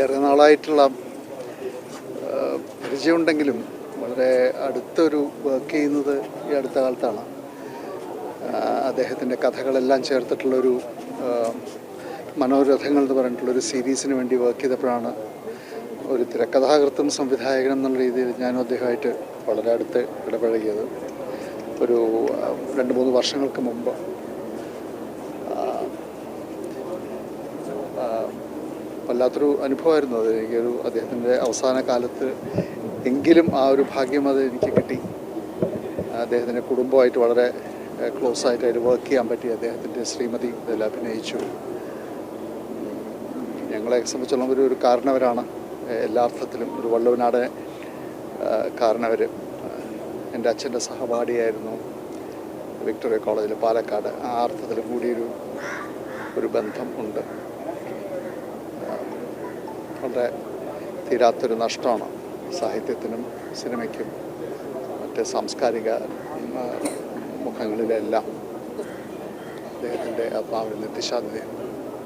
ഏറെ നാളായിട്ടുള്ള പരിചയമുണ്ടെങ്കിലും വളരെ അടുത്തൊരു വർക്ക് ചെയ്യുന്നത് ഈ അടുത്ത കാലത്താണ്. അദ്ദേഹത്തിൻ്റെ കഥകളെല്ലാം ചേർത്തിട്ടുള്ളൊരു മനോരഥങ്ങൾ എന്ന് പറഞ്ഞിട്ടുള്ളൊരു സീരീസിന് വേണ്ടി വർക്ക് ചെയ്തപ്പോഴാണ് ഒരു തിരക്കഥാകൃത്തും സംവിധായകനും എന്നുള്ള രീതിയിൽ ഞാനും അദ്ദേഹമായിട്ട് വളരെ അടുത്ത് ഇടപഴകിയത്. ഒരു 2-3 വർഷങ്ങൾക്ക് മുമ്പ് വല്ലാത്തൊരു അനുഭവമായിരുന്നു അത്. എനിക്കൊരു അദ്ദേഹത്തിൻ്റെ അവസാന കാലത്ത് എങ്കിലും ആ ഒരു ഭാഗ്യം അത് എനിക്ക് കിട്ടി. അദ്ദേഹത്തിൻ്റെ കുടുംബമായിട്ട് വളരെ ക്ലോസ് ആയിട്ട് അതിൽ വർക്ക് ചെയ്യാൻ പറ്റി. അദ്ദേഹത്തിൻ്റെ ശ്രീമതി ഇതിൽ അഭിനയിച്ചു. ഞങ്ങളെ സംബന്ധിച്ചോളം ഒരു കാരണവരാണ് എല്ലാ അർത്ഥത്തിലും. ഒരു വള്ളുവനാട് കാരണവർ. എൻ്റെ അച്ഛൻ്റെ സഹപാഠിയായിരുന്നു വിക്ടോറിയ കോളേജിൽ പാലക്കാട്. ആ അർത്ഥത്തിൽ കൂടിയൊരു ബന്ധം ഉണ്ട്. വളരെ തീരാത്തൊരു നഷ്ടമാണ് സാഹിത്യത്തിനും സിനിമയ്ക്കും മറ്റ് സാംസ്കാരിക മുഖങ്ങളിലെല്ലാം അദ്ദേഹത്തിൻ്റെ ആത്മാവിൽ നിത്യശാന്തി.